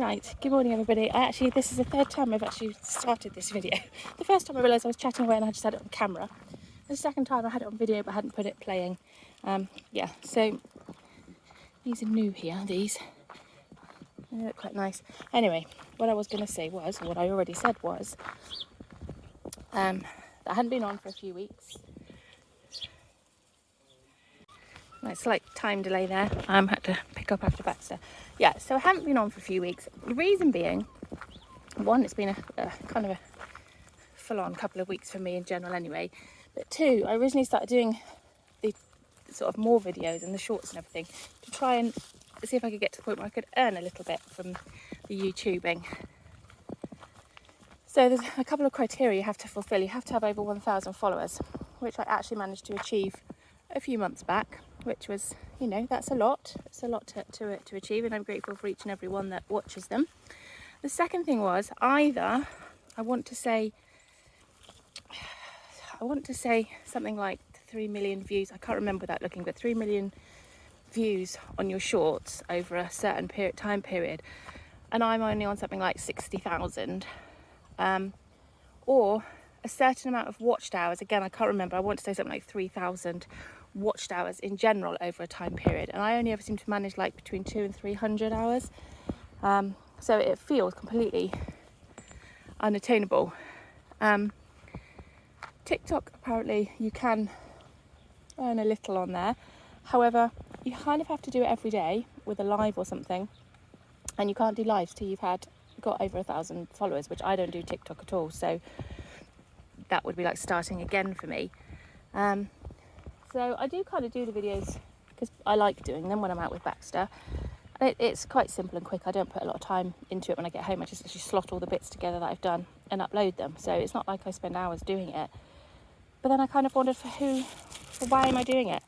Right, good morning everybody. This is the third time I've actually started this video. The first time I realised I was chatting away and I just had it on camera. The second time I had it on video but hadn't put it playing. So these are new here, these. They look quite nice. Anyway, what I was going to say was, what I already said was, that I hadn't been on for a few weeks. Right, slight time delay there. Had to pick up after Baxter. Yeah, so I haven't been on for a few weeks. The reason being, one, it's been a kind of a full-on couple of weeks for me in general anyway. But two, I originally started doing the sort of more videos and the shorts and everything to try and see if I could get to the point where I could earn a little bit from the YouTubing. So there's a couple of criteria you have to fulfill. You have to have over 1,000 followers, which I actually managed to achieve a few months back, which was, that's a lot. It's a lot to achieve, and I'm grateful for each and every one that watches them. The second thing was either I want to say something like 3 million views. I can't remember without looking, but 3 million views on your shorts over a certain time period, and I'm only on something like 60,000, or a certain amount of watched hours. Again, I can't remember. I want to say something like 3,000 watched hours in general over a time period, and I only ever seem to manage like between 200 and 300 hours. So it feels completely unattainable. TikTok, apparently you can earn a little on there. However, you kind of have to do it every day with a live or something, and you can't do lives till you've got over 1,000 followers, which I don't do TikTok at all, so that would be like starting again for me. So I do kind of do the videos because I like doing them when I'm out with Baxter. It's quite simple and quick. I don't put a lot of time into it when I get home. I just actually slot all the bits together that I've done and upload them. So it's not like I spend hours doing it. But then I kind of wondered why am I doing it?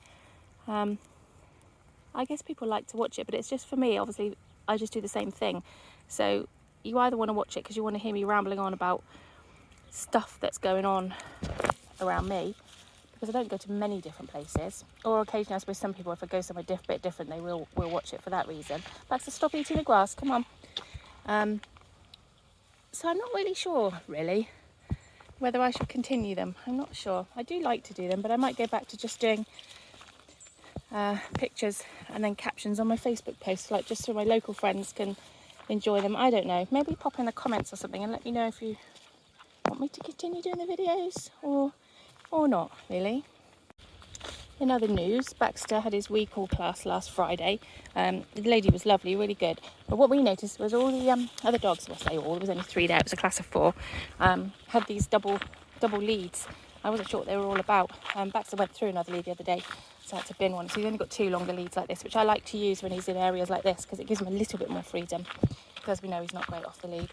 I guess people like to watch it, but it's just for me, obviously, I just do the same thing. So you either want to watch it because you want to hear me rambling on about stuff that's going on around me, because I don't go to many different places, or occasionally I suppose some people, if I go somewhere bit different, they will watch it for that reason. Baxter, stop eating the grass, come on. So I'm not really sure, whether I should continue them. I'm not sure. I do like to do them, but I might go back to just doing pictures and then captions on my Facebook posts, like just so my local friends can enjoy them. I don't know. Maybe pop in the comments or something and let me know if you want me to continue doing the videos or not, really. In other news, Baxter had his recall class last Friday. The lady was lovely, really good. But what we noticed was all the other dogs, well, I say all, there was only 3 there, it was a class of 4, had these double leads. I wasn't sure what they were all about. Baxter went through another lead the other day, so I had to bin one. So he's only got 2 longer leads like this, which I like to use when he's in areas like this, because it gives him a little bit more freedom, because we know he's not great off the lead.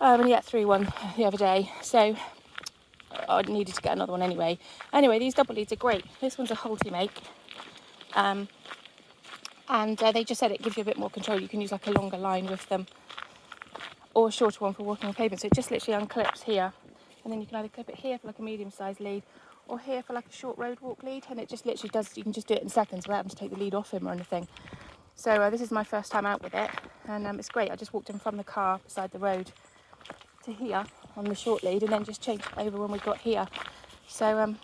And he had 3-1 the other day, so I needed to get another one anyway. Anyway, these double leads are great. This one's a Holty make, and they just said it gives you a bit more control. You can use like a longer line with them, or a shorter one for walking on pavement. So it just literally unclips here, and then you can either clip it here for like a medium-sized lead, or here for like a short road walk lead, and it just literally does. You can just do it in seconds without having to take the lead off him or anything. So this is my first time out with it, and it's great. I just walked him from the car beside the road to here on the short lead, and then just changed it over when we got here. So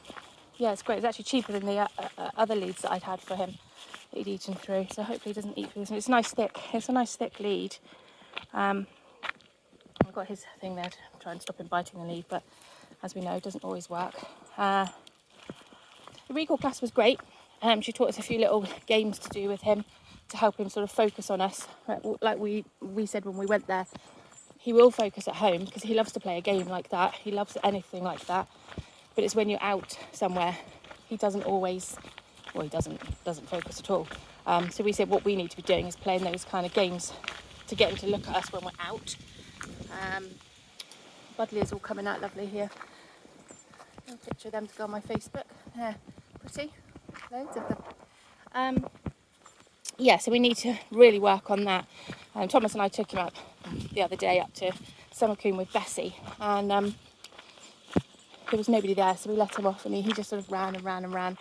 yeah, it's great. It's actually cheaper than the other leads that I'd had for him that he'd eaten through. So hopefully he doesn't eat through this. It's nice thick. It's a nice thick lead. I've got his thing there to try and stop him biting the lead, but as we know, it doesn't always work. The recall class was great. She taught us a few little games to do with him to help him sort of focus on us. Like we said when we went there, he will focus at home because he loves to play a game like that. He loves anything like that. But it's when you're out somewhere, he doesn't always, well, he doesn't focus at all. So we said what we need to be doing is playing those kind of games to get him to look at us when we're out. Buddleias all coming out lovely here. A picture of them to go on my Facebook. Yeah, pretty. Loads of them. Yeah, so we need to really work on that. Thomas and I took him out the other day up to Summercoombe with Bessie, and there was nobody there, so we let him off, and he just sort of ran and ran and ran.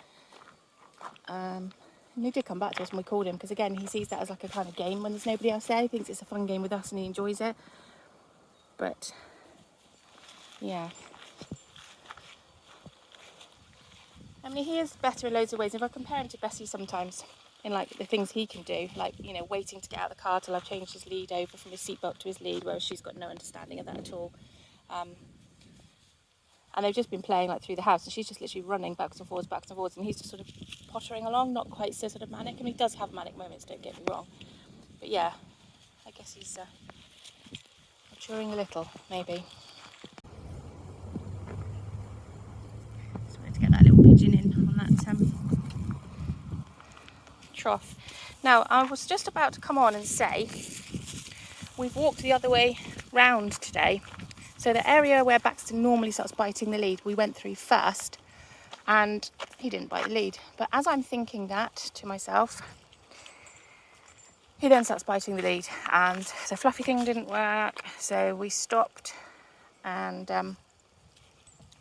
And he did come back to us when we called him, because again, he sees that as like a kind of game when there's nobody else there. He thinks it's a fun game with us and he enjoys it. But yeah, I mean, he is better in loads of ways. If I compare him to Bessie sometimes, in like the things he can do, like, you know, waiting to get out of the car till I've changed his lead over from his seatbelt to his lead, whereas she's got no understanding of that at all. And they've just been playing like through the house, and she's just literally running backwards and forwards, and he's just sort of pottering along, not quite so sort of manic. I mean, he does have manic moments, don't get me wrong, but yeah, I guess he's maturing a little, maybe. Just wanted to get that little pigeon in on that trough. Now, I was just about to come on and say we've walked the other way round today. So the area where Baxter normally starts biting the lead, we went through first, and he didn't bite the lead. But as I'm thinking that to myself, he then starts biting the lead, and the fluffy thing didn't work. So we stopped and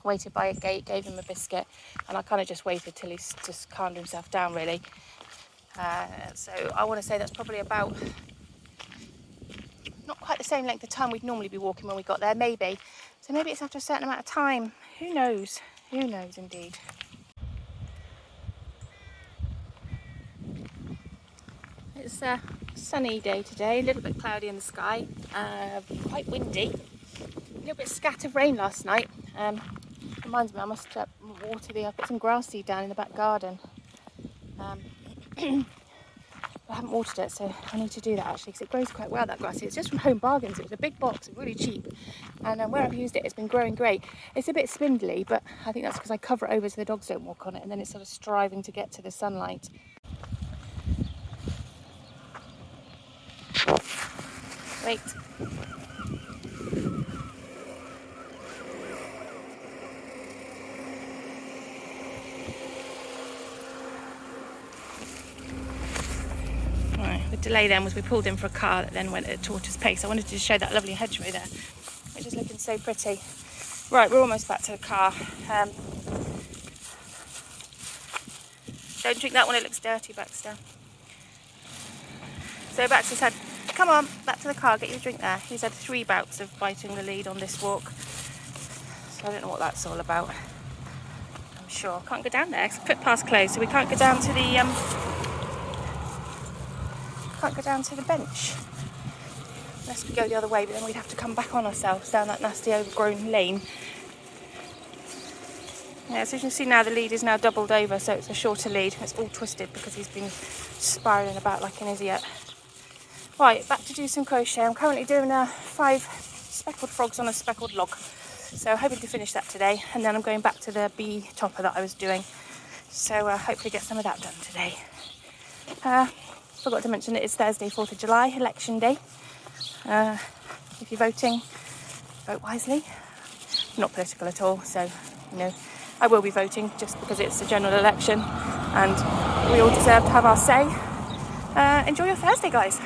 waited by a gate, gave him a biscuit, and I kind of just waited till he's just calmed himself down, really. So I want to say that's probably about not quite the same length of time we'd normally be walking when we got there, maybe. So maybe it's after a certain amount of time. Who knows? Who knows, indeed. It's a sunny day today, a little bit cloudy in the sky, quite windy. A little bit scattered rain last night. Reminds me, I must water I've got some grass seed down in the back garden. I haven't watered it, so I need to do that actually, because it grows quite well, that grass seed. It's just from Home Bargains. It was a big box, really cheap, and where I've used it, it's been growing great. It's a bit spindly, but I think that's because I cover it over so the dogs don't walk on it, and then it's sort of striving to get to the sunlight. Wait. The delay then was we pulled in for a car that then went at a tortoise pace. I wanted to show that lovely hedgerow there, which is looking so pretty. Right, we're almost back to the car. Don't drink that one, it looks dirty, Baxter. So Baxter said, come on, back to the car, get your drink there. He's had 3 bouts of biting the lead on this walk. So I don't know what that's all about. I'm sure. Can't go down there, it's footpath's closed, so we can't go down to the bench unless we go the other way, but then we'd have to come back on ourselves down that nasty overgrown lane. Yeah, so as you can see now, the lead is now doubled over, so it's a shorter lead. It's all twisted because he's been spiralling about like an idiot. Right, back to do some crochet. I'm currently doing 5 speckled frogs on a speckled log, so hoping to finish that today, and then I'm going back to the bee topper that I was doing, so hopefully get some of that done today. Forgot to mention that it's Thursday, 4th of July, election day. If you're voting, vote wisely. Not political at all, so, you know, I will be voting just because it's a general election and we all deserve to have our say. Enjoy your Thursday, guys.